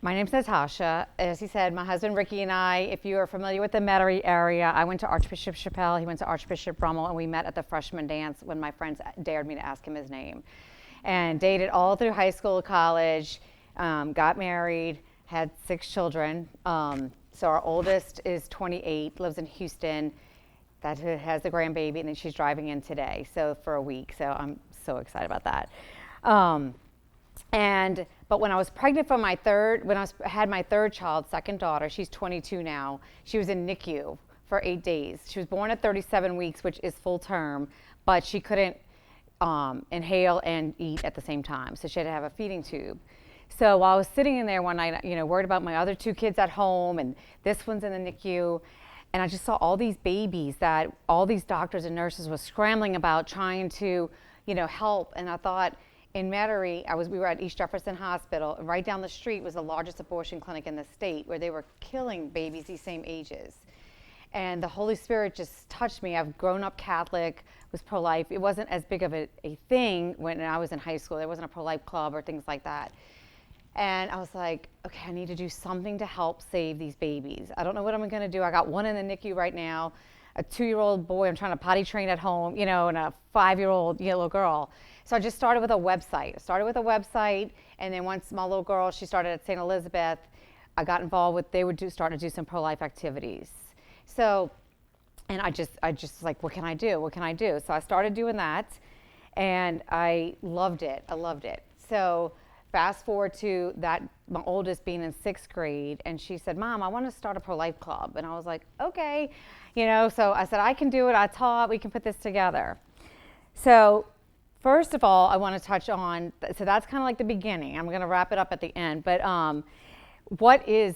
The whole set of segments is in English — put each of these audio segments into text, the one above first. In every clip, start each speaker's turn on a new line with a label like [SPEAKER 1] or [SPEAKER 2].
[SPEAKER 1] My name's Natasha. As he said, my husband Ricky and I, if you are familiar with the Metairie area, I went to Archbishop Chappelle, he went to Archbishop Brummel, and we met at the freshman dance when my friends dared me to ask him his name. And dated all through high school, college, got married, had 6 children. So our oldest is 28, lives in Houston, that has the grandbaby, and then she's driving in today, so for a week. So I'm so excited about that. But when I was pregnant for my had my third child, second daughter, she's 22 now. She was in NICU for 8 days. She was born at 37 weeks, which is full term, but she couldn't inhale and eat at the same time, so she had to have a feeding tube. So while I was sitting in there one night, worried about my other 2 kids at home, and this one's in the NICU, and I just saw all these babies that all these doctors and nurses were scrambling about, trying to, help. And I thought, in Metairie, we were at East Jefferson Hospital. Right down the street was the largest abortion clinic in the state, where they were killing babies these same ages. And the Holy Spirit just touched me. I've grown up Catholic, was pro-life. It wasn't as big of a thing when I was in high school. There wasn't a pro-life club or things like that. And I was like, okay, I need to do something to help save these babies. I don't know what I'm going to do. I got one in the NICU right now, a 2-year-old boy I'm trying to potty train at home, and a 5-year-old little girl. So I just started with a website. And then once my little girl, she started at St. Elizabeth, I got involved with, they would start to do some pro-life activities. So, and I just like, what can I do? So I started doing that, and I loved it. So fast forward to that, my oldest being in 6th grade, and she said, Mom, I want to start a pro-life club. And I was like, okay. So I said, I can do it. I taught, we can put this together. So first of all, I want to touch on, so that's kind of like the beginning. I'm going to wrap it up at the end. But what is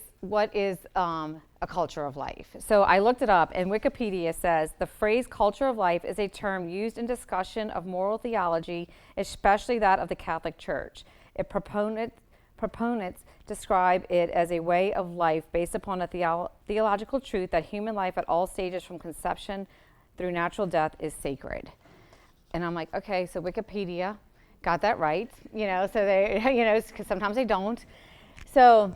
[SPEAKER 1] a culture of life? So I looked it up, and Wikipedia says the phrase culture of life is a term used in discussion of moral theology, especially that of the Catholic Church. Proponents describe it as a way of life based upon a theological truth that human life at all stages from conception through natural death is sacred. And I'm like, okay, so Wikipedia got that right, so they, because sometimes they don't. So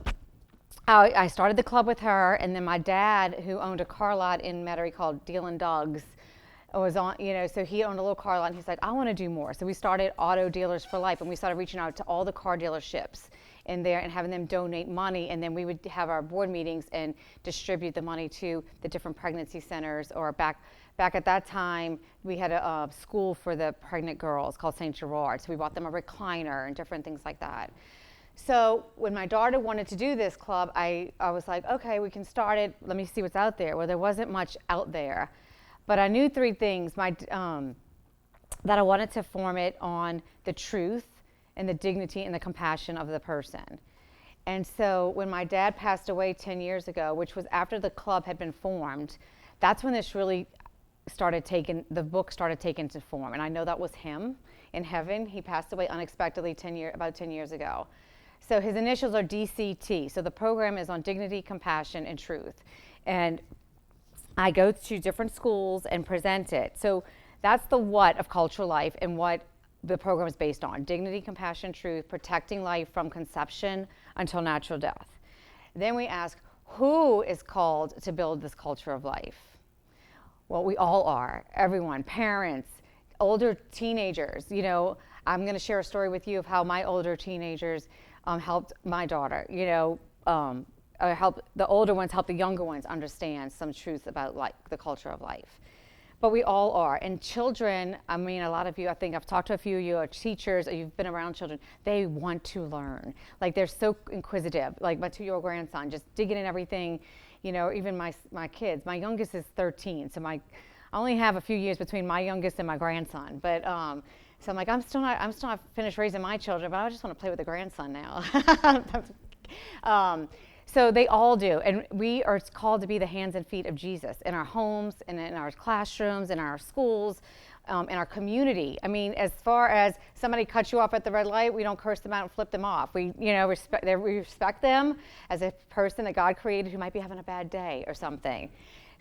[SPEAKER 1] I started the club with her, and then my dad, who owned a car lot in Metairie called Dealin' Doug's, was on, so he owned a little car lot, and he's like, I want to do more. So we started Auto Dealers for Life, and we started reaching out to all the car dealerships in there and having them donate money, and then we would have our board meetings and distribute the money to the different pregnancy centers. Or back at that time, we had a school for the pregnant girls called St. Gerard, so we bought them a recliner and different things like that. So when my daughter wanted to do this club, I was like, okay, we can start it. Let me see what's out there. Well, there wasn't much out there. But I knew 3 things, that I wanted to form it on the truth and the dignity and the compassion of the person. And so when my dad passed away 10 years ago, which was after the club had been formed, that's when this really the book started taking to form. And I know that was him in heaven. He passed away unexpectedly about 10 years ago. So his initials are DCT. So the program is on dignity, compassion, and truth. And I go to different schools and present it. So that's the what of cultural life and what the program is based on. Dignity, compassion, truth, protecting life from conception until natural death. Then we ask, who is called to build this culture of life? Well, we all are, everyone, parents, older teenagers. I'm going to share a story with you of how my older teenagers helped my daughter, help the older ones help the younger ones understand some truths about the culture of life. But we all are. And children, a lot of you, I think I've talked to a few of you, are teachers, or you've been around children, they want to learn. They're so inquisitive. Like my 2-year-old grandson, just digging in everything, even my kids. My youngest is 13, so I only have a few years between my youngest and my grandson. But so I'm like, I'm still not finished raising my children, but I just want to play with the grandson now. So they all do, and we are called to be the hands and feet of Jesus in our homes, and in our classrooms, in our schools, in our community. As far as somebody cuts you off at the red light, we don't curse them out and flip them off. We, respect them as a person that God created who might be having a bad day or something.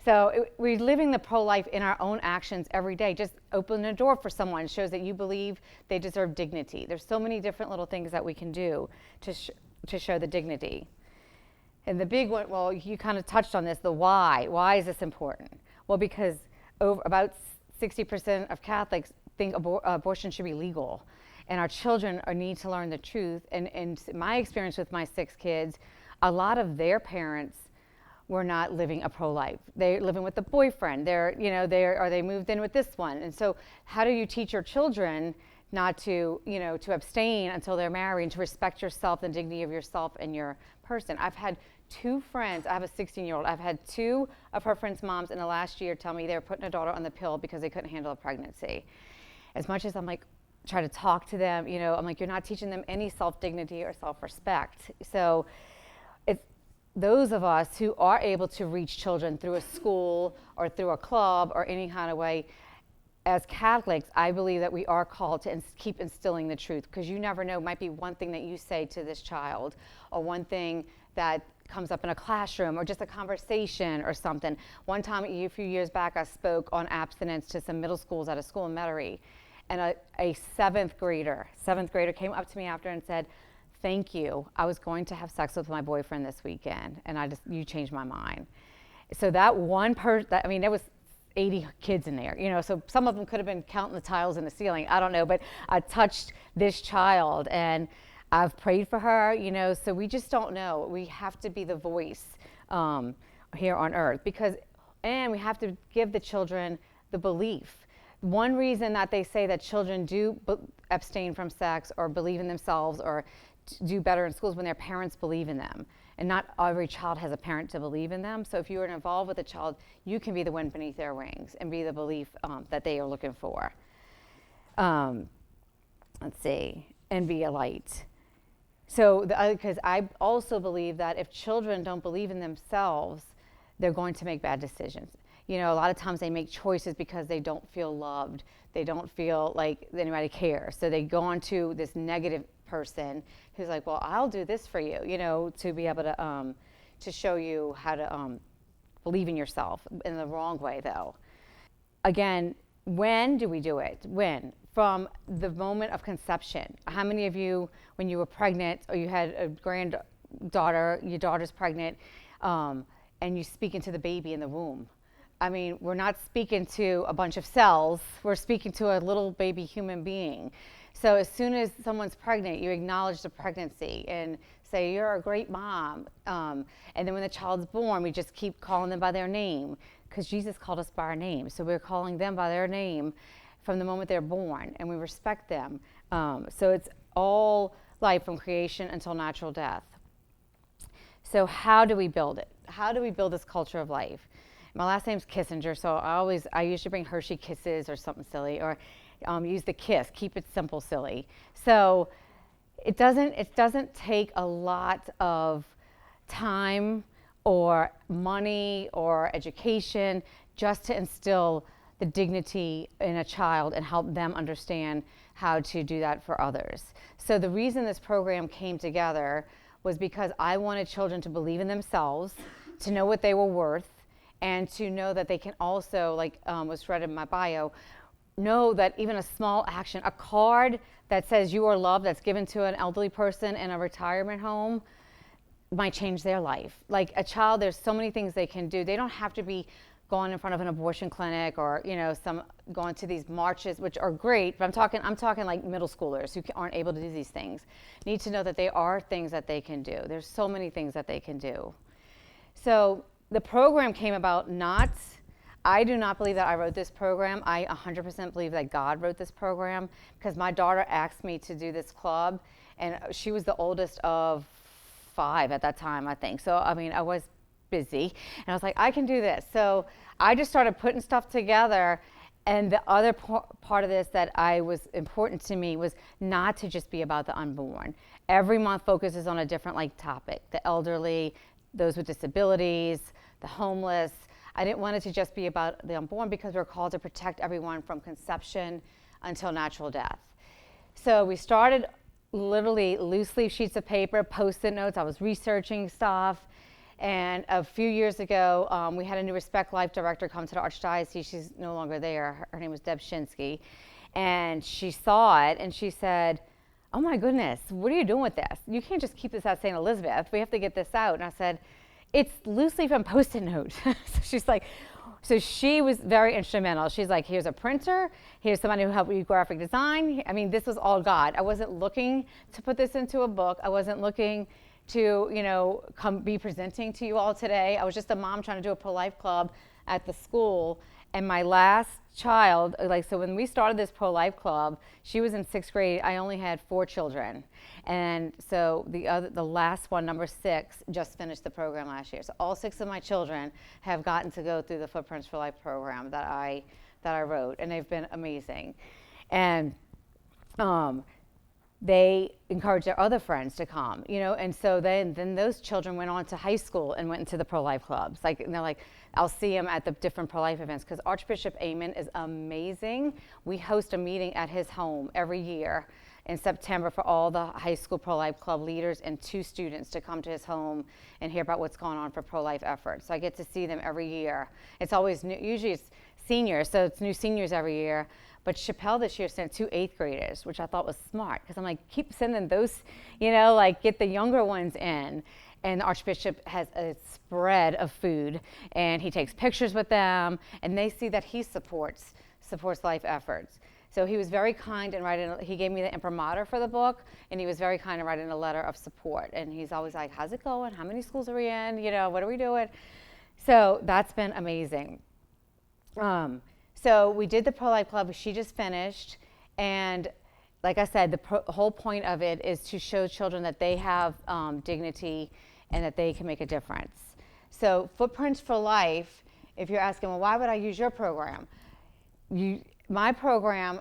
[SPEAKER 1] So we're living the pro-life in our own actions every day. Just open the door for someone shows that you believe they deserve dignity. There's so many different little things that we can do to show the dignity. And the big one, well, you kind of touched on this, the why. Why is this important? Well, because about 60% of Catholics think abortion should be legal. And our children need to learn the truth. And in my experience with my 6 kids, a lot of their parents were not living a pro-life. They're living with the boyfriend. They moved in with this one. And so how do you teach your children not to, to abstain until they're married and to respect yourself, the dignity of yourself and your person? I've had 2 friends, I have a 16-year-old, I've had 2 of her friends' moms in the last year tell me they were putting a daughter on the pill because they couldn't handle a pregnancy. As much as I'm like, try to talk to them, I'm like, you're not teaching them any self-dignity or self-respect. So it's those of us who are able to reach children through a school or through a club or any kind of way, as Catholics, I believe that we are called to keep instilling the truth, because you never know, it might be one thing that you say to this child or one thing that comes up in a classroom or just a conversation or something. One time, a few years back, I spoke on abstinence to some middle schools at a school in Metairie, and a 7th grader came up to me after and said, "Thank you. I was going to have sex with my boyfriend this weekend, and you changed my mind." So that one person, there was 80 kids in there, so some of them could have been counting the tiles in the ceiling. I don't know, but I touched this child, and I've prayed for her, so we just don't know. We have to be the voice here on earth, and we have to give the children the belief. One reason that they say that children do abstain from sex or believe in themselves or do better in schools when their parents believe in them. And not every child has a parent to believe in them. So if you are involved with a child, you can be the wind beneath their wings and be the belief that they are looking for. And be a light. So, because I also believe that if children don't believe in themselves, they're going to make bad decisions. A lot of times they make choices because they don't feel loved. They don't feel like anybody cares. So they go on to this negative person who's like, well, I'll do this for you, to be able to show you how to believe in yourself in the wrong way, though. Again, when do we do it? When? From the moment of conception. How many of you, when you were pregnant or you had a granddaughter, your daughter's pregnant, and you speak into the baby in the womb? We're not speaking to a bunch of cells. We're speaking to a little baby human being. So as soon as someone's pregnant, you acknowledge the pregnancy and say, you're a great mom. And then when the child's born, we just keep calling them by their name, because Jesus called us by our name. So we're calling them by their name from the moment they're born, and we respect them. So it's all life from creation until natural death. So how do we build it? How do we build this culture of life? My last name's Kissinger, so I usually bring Hershey Kisses or something silly, or use the KISS, keep it simple, silly. So it doesn't take a lot of time or money or education just to instill the dignity in a child and help them understand how to do that for others. So the reason this program came together was because I wanted children to believe in themselves, to know what they were worth, and to know that they can also, like was read in my bio, know that even a small action, a card that says you are loved, that's given to an elderly person in a retirement home, might change their life. Like a child, there's so many things they can do. They don't have to be going in front of an abortion clinic or going to these marches, which are great, but I'm talking like middle schoolers who aren't able to do these things. Need to know that there are things that they can do. There's so many things that they can do. So the program came about I do not believe that I wrote this program. I 100% believe that God wrote this program, because my daughter asked me to do this club, and she was the oldest of 5 at that time, I think. So, I was busy, and I was like, I can do this. So I just started putting stuff together, and the other part of this that was important to me was not to just be about the unborn. Every month focuses on a different topic: the elderly, those with disabilities, the homeless. I didn't want it to just be about the unborn, because we're called to protect everyone from conception until natural death. So we started literally loose leaf sheets of paper, Post-it notes. I was researching stuff. And a few years ago, we had a new Respect Life director come to the Archdiocese. She's no longer there. Her name was Deb Shinsky. And she saw it, and she said, oh my goodness, what are you doing with this? You can't just keep this at St. Elizabeth. We have to get this out. And I said, it's loose leaf and Post-it note. So she's like, so she was very instrumental. She's like, here's a printer. Here's somebody who helped you graphic design. I mean, this was all God. I wasn't looking to put this into a book. I wasn't looking to, come be presenting to you all today. I was just a mom trying to do a pro-life club at the school. And my last child, so when we started this pro-life club, she was in 6th grade. I only had 4 children. And so the last one, number 6, just finished the program last year. So all 6 of my children have gotten to go through the Footprints for Life program that I wrote, and they've been amazing. And they encouraged their other friends to come, and so then those children went on to high school and went into the pro-life clubs. And they're like, I'll see them at the different pro-life events, because Archbishop Amen is amazing. We host a meeting at his home every year in September for all the high school pro-life club leaders and 2 students to come to his home and hear about what's going on for pro-life efforts. So I get to see them every year. It's always new, usually it's seniors, so it's new seniors every year. But Chappelle this year sent 2 8th graders, which I thought was smart, because I'm like, keep sending those, get the younger ones in. And the Archbishop has a spread of food, and he takes pictures with them, and they see that he supports life efforts. So he was very kind in he gave me the imprimatur for the book, and he was very kind in writing a letter of support. And he's always like, how's it going? How many schools are we in? What are we doing? So that's been amazing. So we did the Pro-Life Club. She just finished. And like I said, the whole point of it is to show children that they have dignity and that they can make a difference. So Footprints for Life, if you're asking, well, why would I use your program? My program,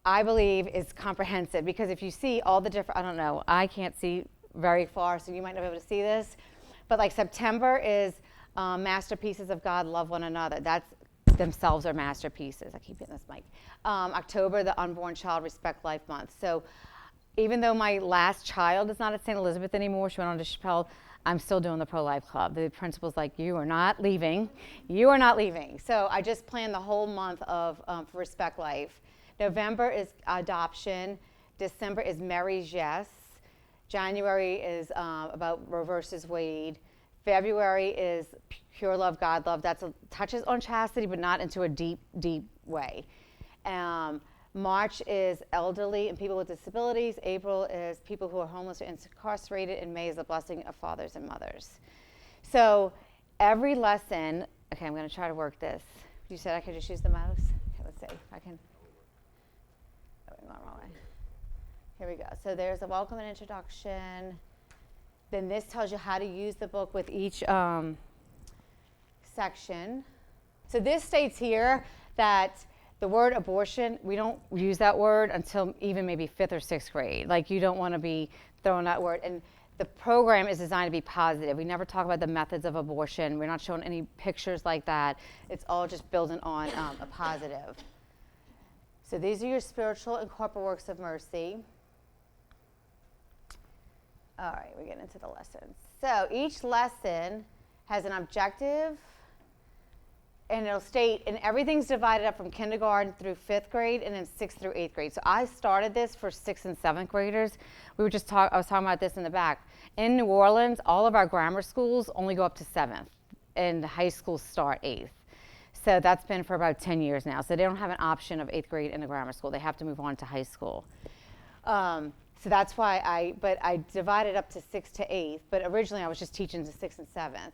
[SPEAKER 1] I believe, is comprehensive, because if you see all the different, I don't know, I can't see very far, so you might not be able to see this. But like September is Masterpieces of God, Love One Another. That's themselves are masterpieces. I keep hitting this mic. October, the Unborn Child Respect Life Month. So even though my last child is not at St. Elizabeth anymore, she went on to Chappelle, I'm still doing the Pro-Life Club. The principal's like, you are not leaving. You are not leaving. So I just planned the whole month of for Respect Life. November is adoption. December is Mary's Yes. January is about Roe versus Wade. February is Pure Love, God Love. That's touches on chastity, but not into a deep, deep way. March is elderly and people with disabilities. April is people who are homeless or incarcerated. And May is the blessing of fathers and mothers. So every lesson, okay, I'm going to try to work this. You said I could just use the mouse? Okay, let's see if I can. Oh, wait, wrong way. Here we go. So there's a welcome and introduction. Then this tells you how to use the book with each section. So this states here that the word abortion, we don't use that word until even maybe 5th or 6th grade. Like, you don't want to be throwing that word. And the program is designed to be positive. We never talk about the methods of abortion. We're not showing any pictures like that. It's all just building on a positive. So these are your spiritual and corporal works of mercy. All right, we get into the lessons. So each lesson has an objective, and it'll state, and everything's divided up from kindergarten through 5th grade and then 6th through 8th grade. So I started this for 6th and 7th graders. I was talking about this in the back. In New Orleans, all of our grammar schools only go up to 7th, and the high schools start 8th. So that's been for about 10 years now. So they don't have an option of 8th grade in the grammar school. They have to move on to high school. So that's why I divided up to 6th to 8th, but originally I was just teaching to 6th and 7th.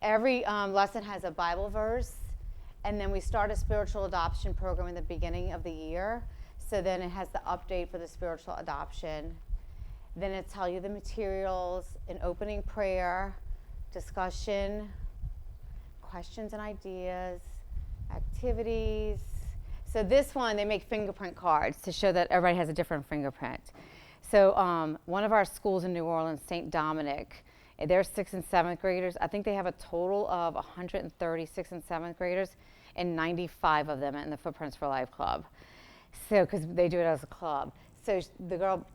[SPEAKER 1] Every lesson has a Bible verse. And then we start a spiritual adoption program in the beginning of the year. So then it has the update for the spiritual adoption. Then it tells you the materials, an opening prayer, discussion, questions and ideas, activities. So this one, they make fingerprint cards to show that everybody has a different fingerprint. So one of our schools in New Orleans, St. Dominic, they're 6th and 7th graders. I think they have a total of 130 6th and 7th graders, and 95 of them in the Footprints for Life Club. So, because they do it as a club. So the girl,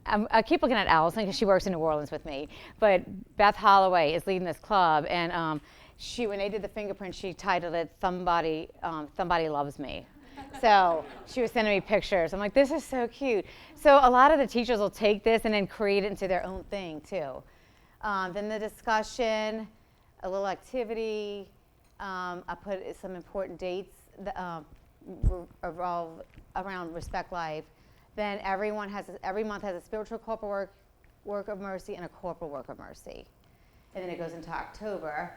[SPEAKER 1] I keep looking at Allison because she works in New Orleans with me, but Beth Holloway is leading this club, and when they did the fingerprint, she titled it "Somebody Loves Me." So she was sending me pictures. I'm like, this is so cute. So a lot of the teachers will take this and then create it into their own thing too. Then the discussion, a little activity. I put some important dates that revolve around Respect Life. Then every month has a spiritual corporal work of mercy and a corporal work of mercy. And then it goes into October.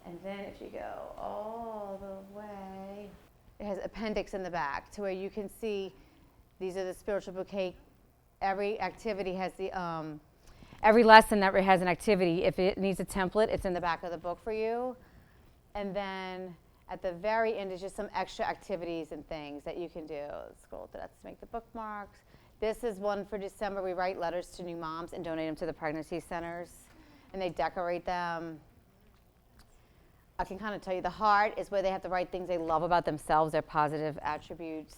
[SPEAKER 1] And then if you go all the way, it has appendix in the back to where you can see these are the spiritual bouquet. Every activity has every lesson that has an activity. If it needs a template, it's in the back of the book for you. And then at the very end is just some extra activities and things that you can do. Scroll to that to make the bookmarks. This is one for December. We write letters to new moms and donate them to the pregnancy centers. And they decorate them. I can kind of tell you the heart is where they have to write things they love about themselves, their positive attributes.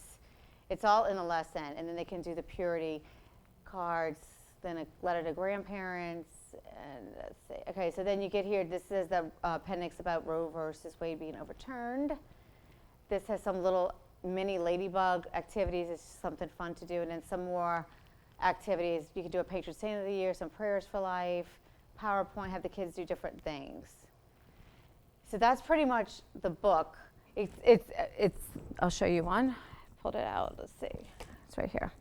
[SPEAKER 1] It's all in a lesson. And then they can do the purity cards, then a letter to grandparents. And let's see. Okay, so then you get here. This is the appendix about Roe versus Wade being overturned. This has some little mini ladybug activities. It's just something fun to do. And then some more activities. You can do a patron saint of the year, some prayers for life, PowerPoint, have the kids do different things. So that's pretty much the book. It's I'll show you one. Pulled it out. Let's see. It's right here.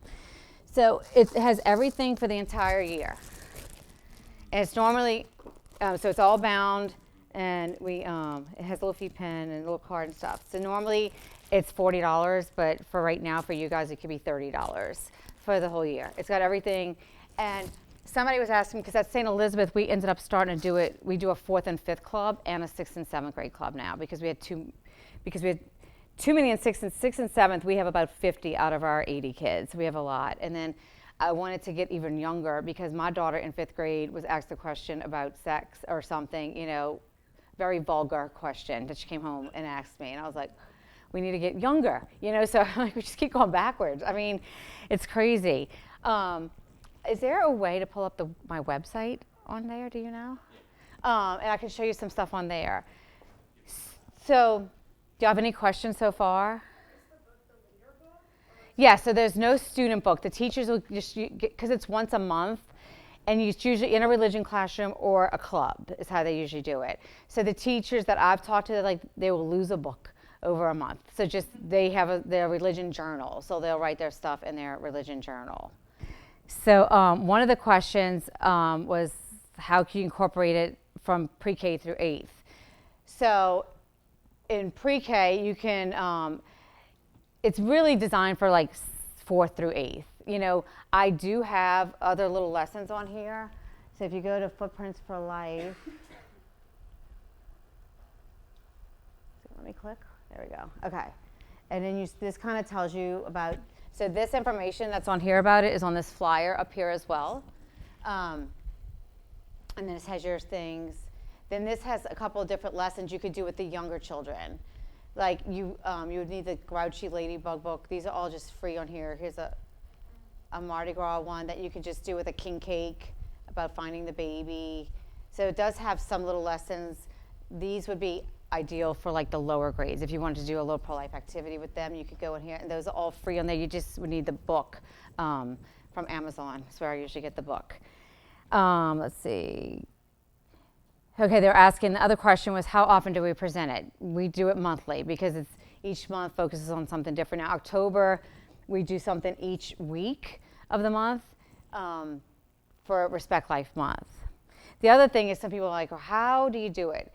[SPEAKER 1] So it has everything for the entire year. And it's normally, so it's all bound, and it has a little feed pen and a little card and stuff. So normally it's $40, but for right now, for you guys, it could be $30 for the whole year. It's got everything. And somebody was asking, because at St. Elizabeth, we ended up starting to do it. We do a 4th and 5th club and a 6th and 7th grade club now because we had too many in 6th and 7th. We have about 50 out of our 80 kids. We have a lot. And then I wanted to get even younger because my daughter in 5th grade was asked a question about sex or something, very vulgar question that she came home and asked me. And I was like, we need to get younger, so we just keep going backwards. I mean, it's crazy. Is there a way to pull up my website on there? Do you know? And I can show you some stuff on there. So, do you have any questions so far? Is the book the leader book? Yeah, so there's no student book. The teachers will just, because it's once a month, and it's usually in a religion classroom or a club is how they usually do it. So the teachers that I've talked to, they will lose a book over a month. So just they have their religion journal, so they'll write their stuff in their religion journal. So one of the questions was how can you incorporate it from pre-K through 8th? So in pre-K, you can, it's really designed for 4th through 8th. I do have other little lessons on here. So if you go to Footprints for Life, let me click. There we go. Okay. And then this kind of tells you about, so this information that's on here about it is on this flyer up here as well. And then this has your things. Then this has a couple of different lessons you could do with the younger children. Like you would need the Grouchy Ladybug book. These are all just free on here. Here's a Mardi Gras one that you could just do with a king cake about finding the baby. So it does have some little lessons. These would be ideal for the lower grades. If you wanted to do a little pro-life activity with them, you could go in here, and those are all free on there. You just would need the book from Amazon. That's where I usually get the book. Let's see. Okay, they're asking, the other question was how often do we present it? We do it monthly because each month focuses on something different. Now October, we do something each week of the month for Respect Life Month. The other thing is some people are like, well, how do you do it?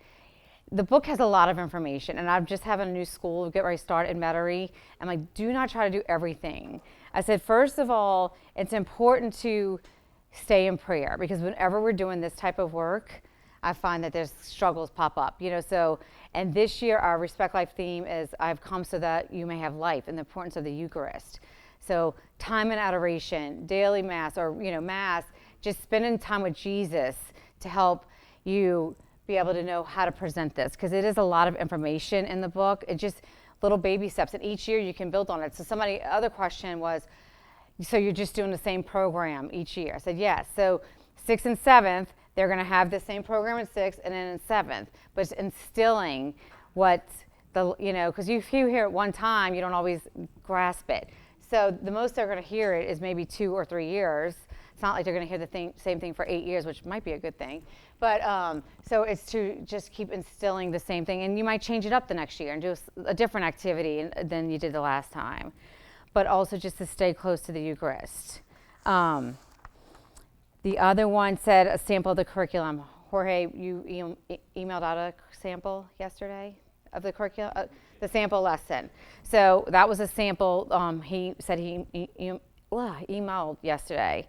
[SPEAKER 1] The book has a lot of information, and I'm just having a new school, get ready to start in Metairie. I'm like, do not try to do everything. I said, first of all, it's important to stay in prayer because whenever we're doing this type of work, I find that there's struggles pop up, So, and this year our Respect Life theme is I've come so that you may have life, and the importance of the Eucharist. So time in adoration, daily mass, or mass, just spending time with Jesus to help you be able to know how to present this, because it is a lot of information in the book. It's just little baby steps, and each year you can build on it. So other question was, so you're just doing the same program each year? I said yes. So 6th and 7th, they're going to have the same program in 6th and then in 7th, but it's instilling what because if you hear it one time, you don't always grasp it. So the most they're going to hear it is maybe 2 or 3 years. It's not like they're going to hear the same thing for 8 years, which might be a good thing. But so it's to just keep instilling the same thing. And you might change it up the next year and do a different activity than you did the last time. But also just to stay close to the Eucharist. The other one said a sample of the curriculum. Jorge, you emailed out a sample yesterday of the curriculum, the sample lesson. So that was a sample he said he emailed yesterday.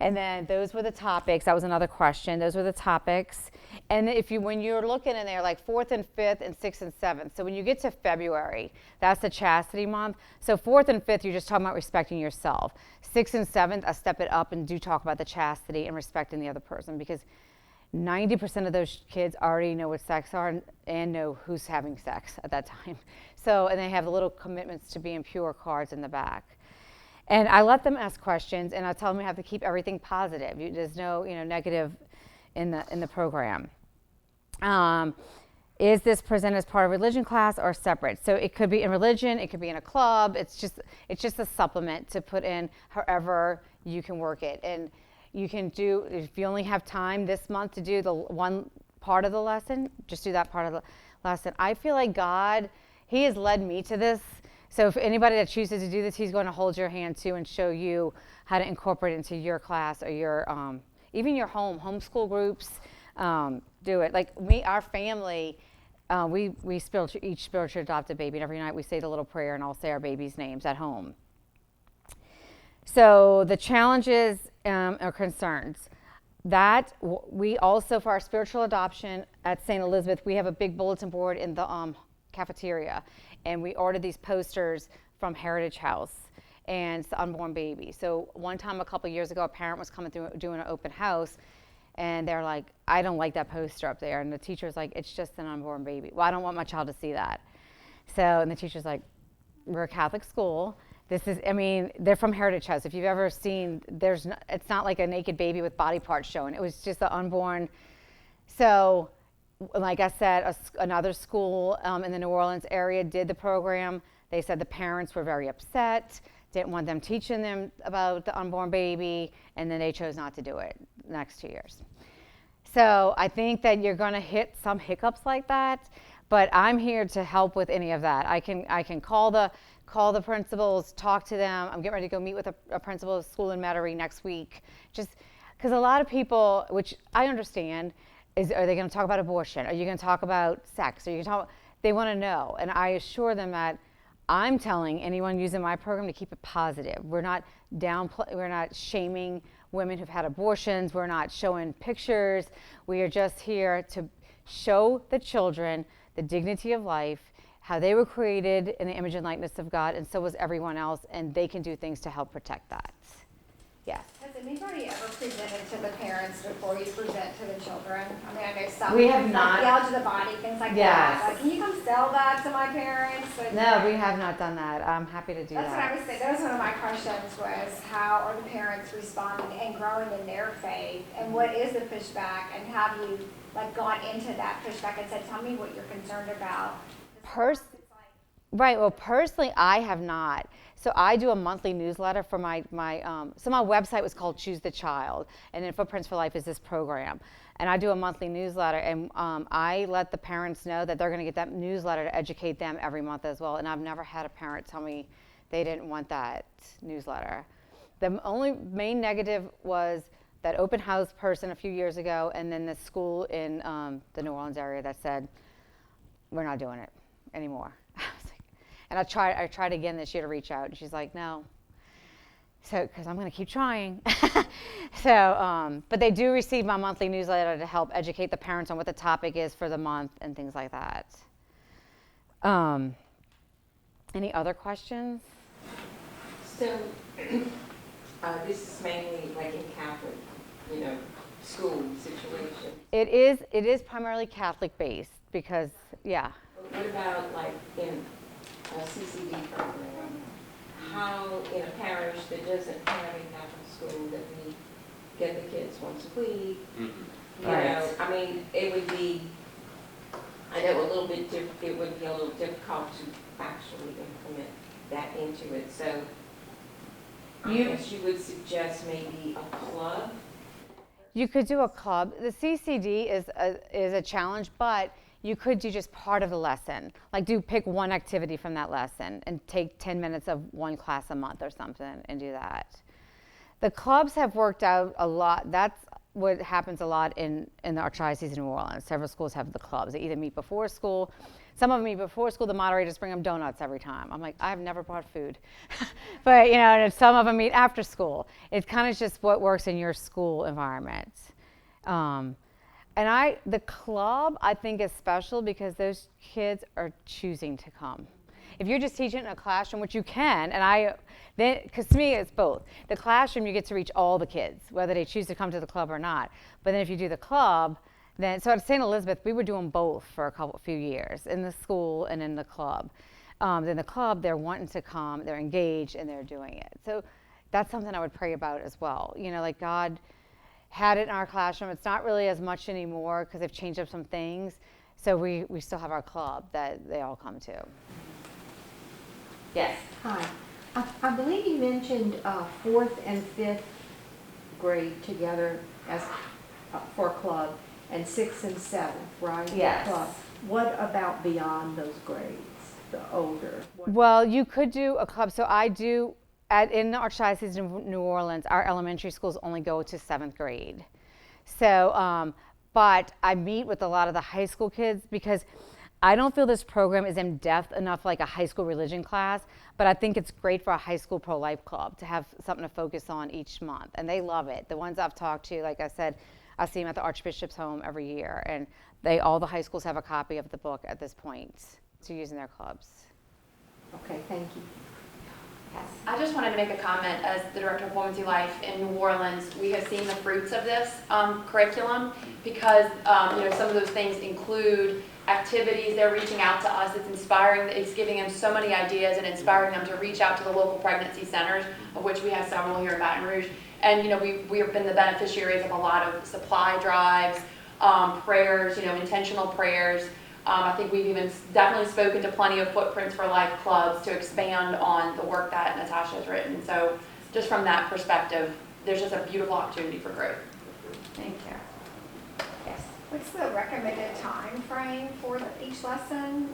[SPEAKER 1] And then those were the topics. That was another question. Those were the topics. And when you're looking in there, like 4th and 5th and 6th and 7th. So when you get to February, that's the chastity month. So 4th and 5th, you're just talking about respecting yourself. 6th and 7th, I step it up and do talk about the chastity and respecting the other person, because 90% of those kids already know what sex are and know who's having sex at that time. So, and they have the little commitments to being pure cards in the back. And I let them ask questions, and I tell them we have to keep everything positive. There's no, negative in the program. Is this presented as part of religion class or separate? So it could be in religion, it could be in a club. It's just a supplement to put in however you can work it. And you can do, if you only have time this month to do the one part of the lesson, just do that part of the lesson. I feel like God, He has led me to this. So if anybody that chooses to do this, He's going to hold your hand too and show you how to incorporate it into your class or your, even your homeschool groups. Do it. Like our family, we each spiritually adopt a baby, and every night we say the little prayer, and I'll say our baby's names at home. So the challenges or concerns. That we also, for our spiritual adoption at St. Elizabeth, we have a big bulletin board in the cafeteria, and we ordered these posters from Heritage House, and it's the unborn baby. So one time a couple years ago, a parent was coming through doing an open house, and they're like, I don't like that poster up there. And the teacher's like, it's just an unborn baby. Well, I don't want my child to see that. So, and the teacher's like, we're a Catholic school. They're from Heritage House. If you've ever seen, it's not like a naked baby with body parts showing. It was just the unborn. So, like I said, another school in the New Orleans area did the program. They said the parents were very upset, didn't want them teaching them about the unborn baby, and then they chose not to do it the next 2 years. So I think that you're going to hit some hiccups like that, but I'm here to help with any of that. I can call the principals, talk to them. I'm getting ready to go meet with a principal of school in Metairie next week, just because a lot of people, which I understand, are they going to talk about abortion? Are you going to talk about sex? They want to know, and I assure them that I'm telling anyone using my program to keep it positive. We're not shaming women who've had abortions. We're not showing pictures. We are just here to show the children the dignity of life, how they were created in the image and likeness of God, and so was everyone else, and they can do things to help protect that. Yes.
[SPEAKER 2] Has anybody ever presented to the parents before you present to the children? I know some
[SPEAKER 1] we have not.
[SPEAKER 2] Like the the body, things like
[SPEAKER 1] yes.
[SPEAKER 2] that. Like, can you come sell that to my parents?
[SPEAKER 1] No, we have not done that. I'm happy to do that.
[SPEAKER 2] That's what I was saying. That was one of my questions, was how are the parents responding and growing in their faith, and what is the pushback, and have you gone into that pushback and said, tell me what you're concerned about?
[SPEAKER 1] Right. Well, personally, I have not. So I do a monthly newsletter for my website was called Choose the Child, and then Footprints for Life is this program. And I do a monthly newsletter, and I let the parents know that they're going to get that newsletter to educate them every month as well. And I've never had a parent tell me they didn't want that newsletter. The only main negative was that open house person a few years ago, and then the school in the New Orleans area that said, we're not doing it anymore. And I tried again this year to reach out, and she's like, no. So, because I'm going to keep trying. So, but they do receive my monthly newsletter to help educate the parents on what the topic is for the month and things like that. Any other questions?
[SPEAKER 3] So, this is mainly like in Catholic, school situation.
[SPEAKER 1] It is primarily Catholic based because, yeah.
[SPEAKER 3] What about like in a CCD program? How in a parish that doesn't have a Catholic school that we get the kids once a week?
[SPEAKER 1] Mm-hmm.
[SPEAKER 3] Right. It would be, I know a little bit it would be a little difficult to actually implement that into it. So I guess you would suggest maybe a club.
[SPEAKER 1] You could do a club. The CCD is a challenge, but you could do just part of the lesson. Like pick one activity from that lesson and take 10 minutes of one class a month or something and do that. The clubs have worked out a lot. That's what happens a lot in the Archdiocese of New Orleans. Several schools have the clubs. They either meet before school. Some of them meet before school. The moderators bring them donuts every time. I'm like, I've never brought food. But, and some of them meet after school. It's kind of just what works in your school environment. The club, I think, is special because those kids are choosing to come. If you're just teaching in a classroom, which you can, because to me it's both. The classroom, you get to reach all the kids, whether they choose to come to the club or not. But then if you do the club, so at St. Elizabeth, we were doing both for a few years, in the school and in the club. Then the club, they're wanting to come, they're engaged, and they're doing it. So that's something I would pray about as well. Like God had it in our classroom. It's not really as much anymore because they've changed up some things. So we still have our club that they all come to. Yes.
[SPEAKER 4] Hi. I believe you mentioned fourth and fifth grade together as for a club, and sixth and seventh, right?
[SPEAKER 1] Yes.
[SPEAKER 4] Club. What about beyond those grades, the older?
[SPEAKER 1] Well, you could do a club. So I do, in the Archdiocese of New Orleans, our elementary schools only go to seventh grade. So, but I meet with a lot of the high school kids because I don't feel this program is in depth enough like a high school religion class, but I think it's great for a high school pro-life club to have something to focus on each month, and they love it. The ones I've talked to, like I said, I see them at the Archbishop's home every year, and all the high schools have a copy of the book at this point to use in their clubs.
[SPEAKER 4] Okay, thank you.
[SPEAKER 5] Yes. I just wanted to make a comment as the Director of Women's Life in New Orleans. We have seen the fruits of this curriculum because some of those things include activities. They're reaching out to us. It's inspiring. It's giving them so many ideas and inspiring them to reach out to the local pregnancy centers, of which we have several here in Baton Rouge. And we have been the beneficiaries of a lot of supply drives, prayers, intentional prayers. I think we've even definitely spoken to plenty of Footprints for Life clubs to expand on the work that Natasia has written. So just from that perspective, there's just a beautiful opportunity for growth.
[SPEAKER 1] Thank you. Yes.
[SPEAKER 2] What's the recommended time frame for each lesson?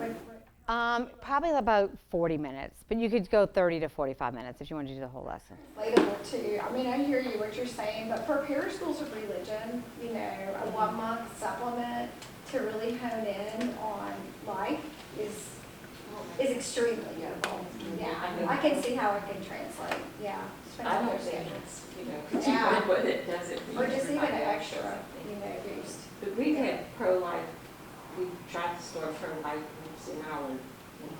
[SPEAKER 1] Probably about 40 minutes, but you could go 30 to 45 minutes if you wanted to do the whole lesson.
[SPEAKER 2] Relatable too. I mean, I hear you what you're saying, but for parish schools of religion, a 1 month supplement to really hone in on life is extremely useful. Yeah, I can see how it can translate. Yeah,
[SPEAKER 3] I don't think it's,
[SPEAKER 2] Yeah.
[SPEAKER 3] what it does it.
[SPEAKER 2] or just even an extra, boost.
[SPEAKER 3] But we've had pro-life, we tried to start pro-life groups in our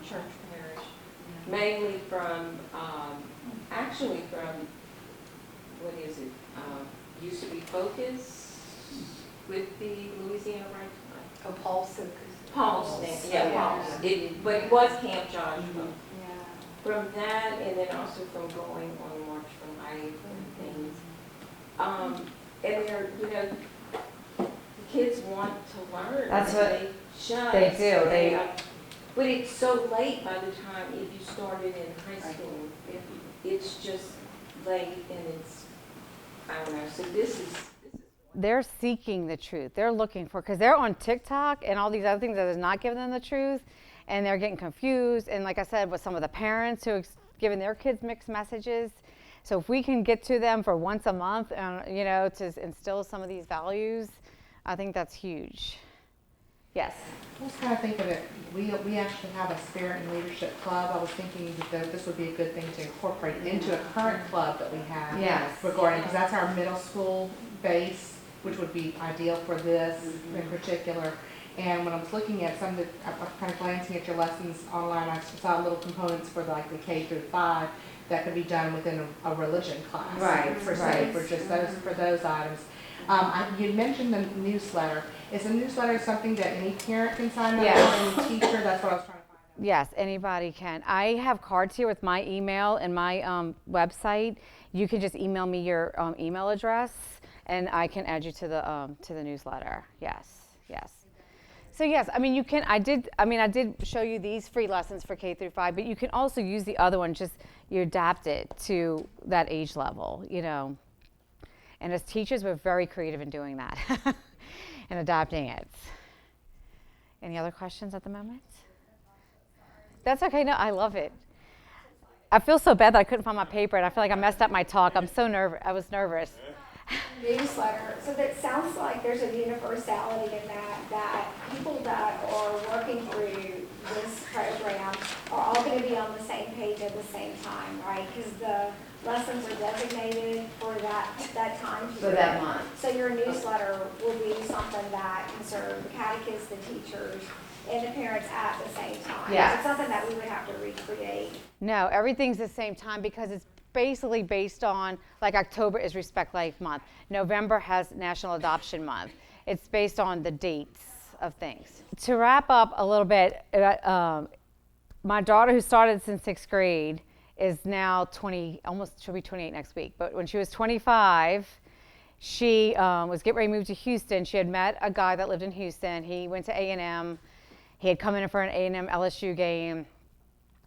[SPEAKER 3] church parish, mainly from, actually from, what is it, used to be Focus with the Louisiana Right to Life.
[SPEAKER 5] Oh, Pulse.
[SPEAKER 3] Pulse, yeah, Pulse. But it was Camp Joshua. From that, and then also from going on March for Life and things. And they're, the kids want to learn.
[SPEAKER 1] That's what
[SPEAKER 3] they just,
[SPEAKER 1] they do.
[SPEAKER 3] But it's so late by the time if you started in high school. It's just late and it's, I don't know. So this is.
[SPEAKER 1] They're seeking the truth. They're looking for, because they're on TikTok and all these other things that is not giving them the truth, and they're getting confused. And like I said, with some of the parents who are giving their kids mixed messages. So if we can get to them for once a month, to instill some of these values, I think that's huge. Yes.
[SPEAKER 6] I was kind of thinking that we actually have a Spirit and Leadership Club. I was thinking that this would be a good thing to incorporate into a current club that we have.
[SPEAKER 1] Yes.
[SPEAKER 6] Regarding, because that's our middle school base, which would be ideal for this in particular. And when I was looking at some of the, I was kind of glancing at your lessons online, I saw little components for like the K through 5 that could be done within a religion class.
[SPEAKER 1] Right,
[SPEAKER 6] For
[SPEAKER 1] right.
[SPEAKER 6] for just those items. You mentioned the newsletter. Is the newsletter something that any parent can sign up
[SPEAKER 1] Yes.
[SPEAKER 6] for, any teacher? That's what I was trying to find out.
[SPEAKER 1] Yes, anybody can. I have cards here with my email and my website. You can just email me your email address, and I can add you to the newsletter. Yes, yes. So yes, I mean I did show you these free lessons for K through 5, but you can also use the other one, just you adapt it to that age level, you know. And as teachers, we're very creative in doing that and adapting it. Any other questions at the moment? That's okay, no, I love it. I feel so bad that I couldn't find my paper, and I feel like I messed up my talk. I'm so nervous. I was nervous.
[SPEAKER 2] Newsletter. So that sounds like there's a universality in that people that are working through this program are all going to be on the same page at the same time, right? Because the lessons are designated for that time
[SPEAKER 5] For that month.
[SPEAKER 2] So your newsletter will be something that can serve the catechists, the teachers, and the parents at the same time.
[SPEAKER 5] Yes.
[SPEAKER 2] It's something that we would have to recreate.
[SPEAKER 1] No, everything's the same time because it's basically based on, like October is Respect Life Month. November has National Adoption Month. It's based on the dates of things. To wrap up a little bit, my daughter, who started since 6th grade, is now 20, almost she'll be 28 next week. But when she was 25, she was getting ready to move to Houston. She had met a guy that lived in Houston. He went to A&M. He had come in for an A&M LSU game.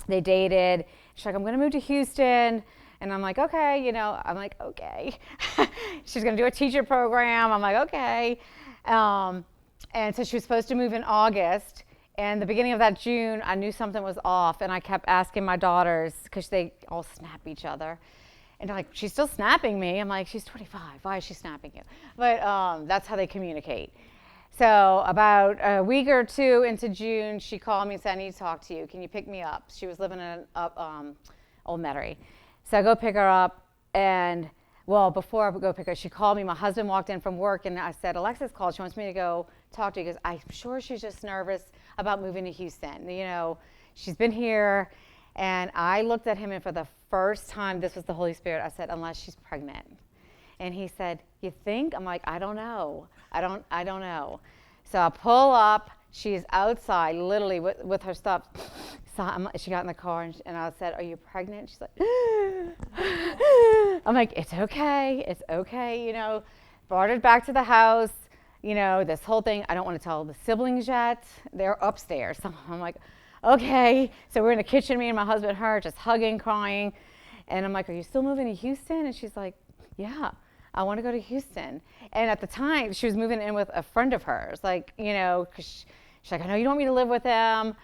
[SPEAKER 1] They dated. She's like, I'm going to move to Houston. And I'm like, okay, you know, I'm like, okay. She's going to do a teacher program. I'm like, okay. And so she was supposed to move in August. And the beginning of that June, I knew something was off. And I kept asking my daughters, because they all snap each other. And they're like, she's still snapping me. I'm like, she's 25. Why is she snapping you? But that's how they communicate. So about a week or two into June, she called me and said, I need to talk to you. Can you pick me up? She was living in Old Metairie. So I go pick her up, and well, before I go pick her, she called me. My husband walked in from work, and I said, Alexis called. She wants me to go talk to you because I'm sure she's just nervous about moving to Houston. You know, she's been here, and I looked at him, and for the first time, this was the Holy Spirit. I said, unless she's pregnant. And he said, you think? I'm like, I don't know. I don't know. So I pull up. She's outside, literally with her stuff. So she got in the car, and I said, are you pregnant? She's like, I'm like, it's okay, you know. Brought her back to the house, you know, this whole thing. I don't want to tell the siblings yet. They're upstairs. So I'm like, okay. So we're in the kitchen, me and my husband, her, just hugging, crying. And I'm like, are you still moving to Houston? And she's like, yeah, I want to go to Houston. And at the time, she was moving in with a friend of hers, like, you know, because she's like, I know you don't want me to live with them.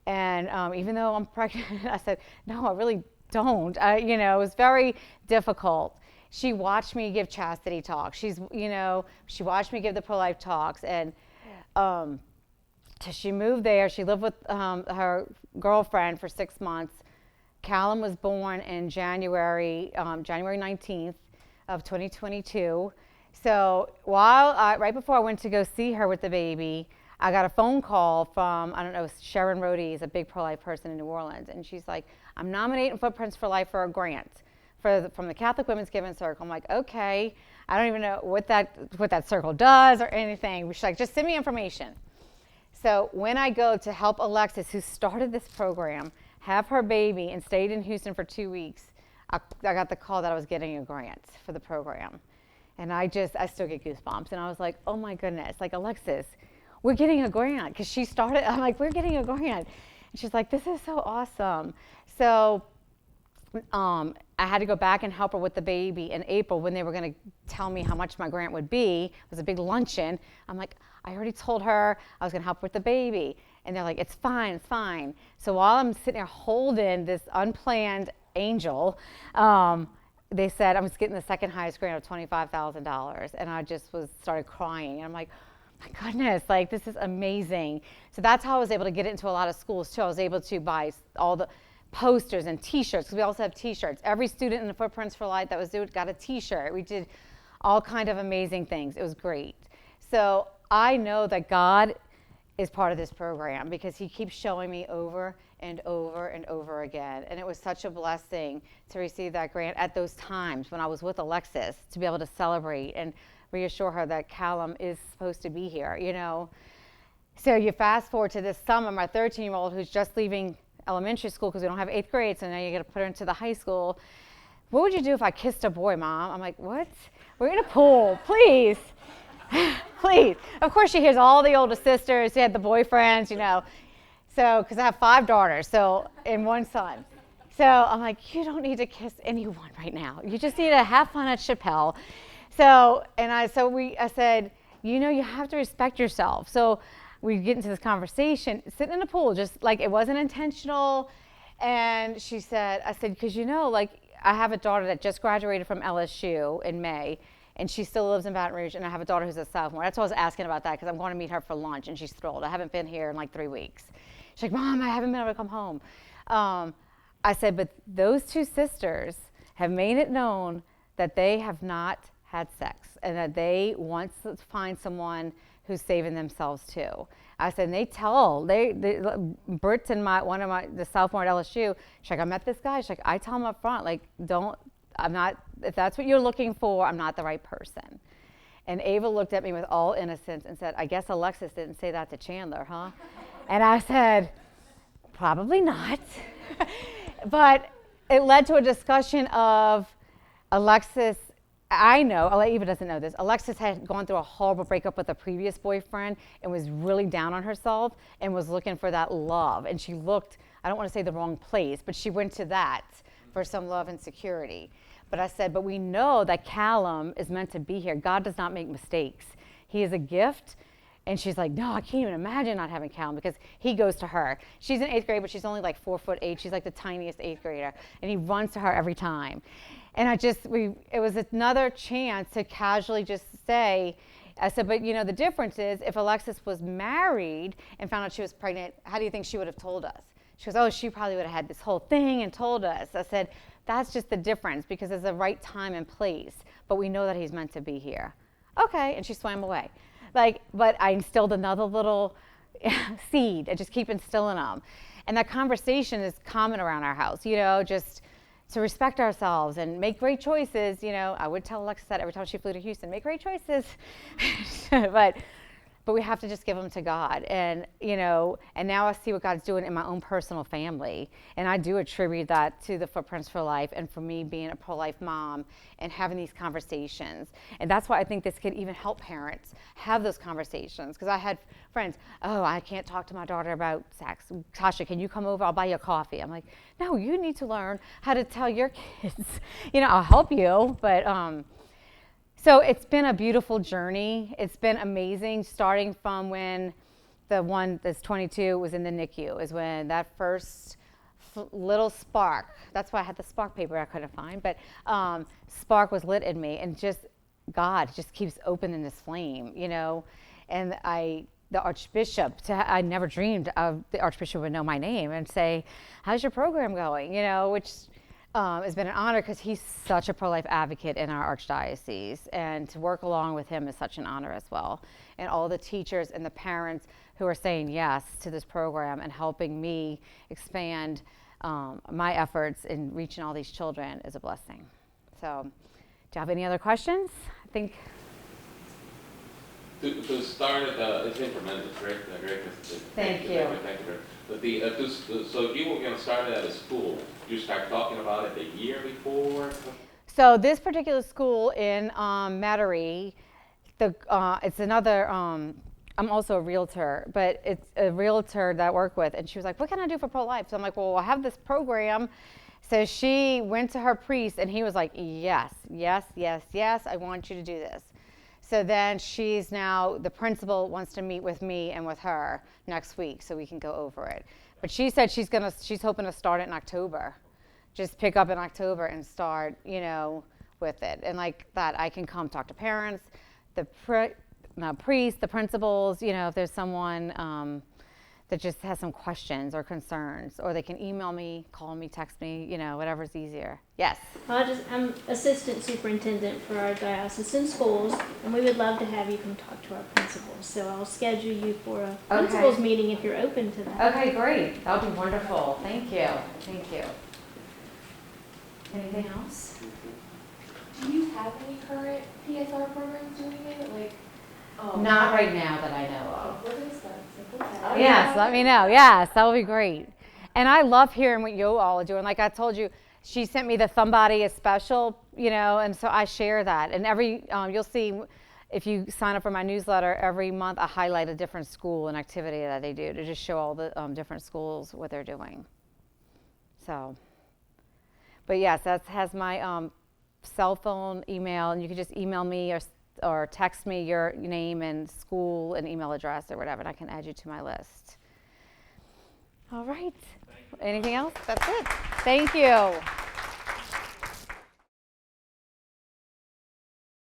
[SPEAKER 1] And even though I'm pregnant, I said, no, I really don't. You know, it was very difficult. She watched me give chastity talks. She watched me give the pro-life talks. And so she moved there. She lived with her girlfriend for 6 months. Callum was born in January 19th of 2022. So right before I went to go see her with the baby, I got a phone call from, I don't know, Sharon Rohde is a big pro-life person in New Orleans. And she's like, I'm nominating Footprints for Life for a grant from the Catholic Women's Giving Circle. I'm like, okay. I don't even know what that circle does or anything. She's like, just send me information. So when I go to help Alexis, who started this program, have her baby and stayed in Houston for 2 weeks, I got the call that I was getting a grant for the program. And I still get goosebumps. And I was like, oh my goodness, like, Alexis, we're getting a grant. Because she started, I'm like, we're getting a grant. And she's like, this is so awesome. So I had to go back and help her with the baby in April when they were going to tell me how much my grant would be. It was a big luncheon. I'm like, I already told her I was going to help with the baby. And they're like, it's fine, it's fine. So while I'm sitting there holding this unplanned angel, they said I was getting the second highest grant of $25,000. And I just started crying. And I'm like, my goodness, like, this is amazing. So that's how I was able to get into a lot of schools too. I was able to buy all the posters and t-shirts, because we also have t-shirts. Every student in the Footprints for Life that was doing got a t-shirt. We did all kind of amazing things. It was great. So I know that God is part of this program because he keeps showing me over and over and over again. And it was such a blessing to receive that grant at those times when I was with Alexis, to be able to celebrate and reassure her that Callum is supposed to be here, you know. So you fast forward to this summer, my 13-year-old who's just leaving elementary school because we don't have 8th grade, so now you got to put her into the high school. What would you do if I kissed a boy, Mom? I'm like, what? We're in a pool, please. Please. Of course, she hears all the older sisters. She had the boyfriends, So, because I have 5 daughters, and 1 son. So I'm like, you don't need to kiss anyone right now. You just need to have fun at Chappelle. I said, you have to respect yourself. So we get into this conversation, sitting in the pool, just like it wasn't intentional. And I said, because I have a daughter that just graduated from LSU in May, and she still lives in Baton Rouge, and I have a daughter who's a sophomore. That's why I was asking about that, because I'm going to meet her for lunch, and she's thrilled. I haven't been here in like 3 weeks. She's like, Mom, I haven't been able to come home. I said, but those 2 sisters have made it known that they have not had sex, and that they want to find someone who's saving themselves too. I said, and Britt and the sophomore at LSU, she's like, I met this guy. She's like, I tell him up front, like, if that's what you're looking for, I'm not the right person. And Ava looked at me with all innocence and said, I guess Alexis didn't say that to Chandler, huh? And I said, probably not. But it led to a discussion of Alexis. Eva doesn't know this. Alexis had gone through a horrible breakup with a previous boyfriend and was really down on herself and was looking for that love. And she looked, I don't want to say the wrong place, but she went to that for some love and security. But I said, but we know that Callum is meant to be here. God does not make mistakes. He is a gift. And she's like, no, I can't even imagine not having Callum, because he goes to her. She's in 8th grade, but she's only like 4'8". She's like the tiniest 8th grader. And he runs to her every time. And it was another chance to casually just say, I said, but the difference is if Alexis was married and found out she was pregnant, how do you think she would have told us? She goes, oh, she probably would have had this whole thing and told us. I said, that's just the difference, because there's a right time and place, but we know that he's meant to be here. Okay, and she swam away. But I instilled another little seed. I just keep instilling them. And that conversation is common around our house, just to respect ourselves and make great choices. I would tell Alexis that every time she flew to Houston, make great choices. But we have to just give them to God. And, and now I see what God's doing in my own personal family. And I do attribute that to the Footprints for Life and for me being a pro-life mom and having these conversations. And that's why I think this could even help parents have those conversations. Because I had friends, oh, I can't talk to my daughter about sex. Tasha, can you come over? I'll buy you a coffee. I'm like, no, you need to learn how to tell your kids. I'll help you, but... So it's been a beautiful journey. It's been amazing, starting from when the one that's 22 was in the NICU, is when that first little spark, that's why I had the spark paper I couldn't find, but spark was lit in me, and God just keeps opening this flame, And the Archbishop, I never dreamed the Archbishop would know my name and say, how's your program going? Which has been an honor, because he's such a pro-life advocate in our archdiocese, and to work along with him is such an honor as well. And all the teachers and the parents who are saying yes to this program and helping me expand my efforts in reaching all these children is a blessing. So, do you have any other questions? I think.
[SPEAKER 7] To start, it's implemented, correct?
[SPEAKER 1] Thank you.
[SPEAKER 7] But so you were going to start it at a school. You start talking about it the year before?
[SPEAKER 1] So this particular school in Metairie, it's another, I'm also a realtor, but it's a realtor that I work with, and she was like, what can I do for pro-life? So I'm like, well, I have this program. So she went to her priest, and he was like, yes, yes, yes, yes, I want you to do this. So then the principal wants to meet with me and with her next week so we can go over it. But she said she's hoping to start it in October. Just pick up in October and start, with it. And like that, I can come talk to parents, the priests, the principals, if there's someone that just has some questions or concerns, or they can email me, call me, text me, whatever's easier. Yes?
[SPEAKER 8] I'm assistant superintendent for our diocesan schools, and we would love to have you come talk to our principals. So I'll schedule you for a principals meeting if you're open to that.
[SPEAKER 1] Okay, great. That would be wonderful. Thank you. Thank you. Anything else?
[SPEAKER 9] Do you have any current PSR programs doing it?
[SPEAKER 1] Not right now that I know of.
[SPEAKER 9] What is that?
[SPEAKER 1] Yes, let me know. Yes, that would be great. And I love hearing what you all are doing. Like I told you, she sent me the Somebody is Special, and so I share that. And you'll see if you sign up for my newsletter, every month I highlight a different school and activity that they do to just show all the different schools what they're doing. So, but yes, that has my cell phone, email, and you can just email me or text me your name and school and email address or whatever, and I can add you to my list. All right. Anything else? That's it. Thank you.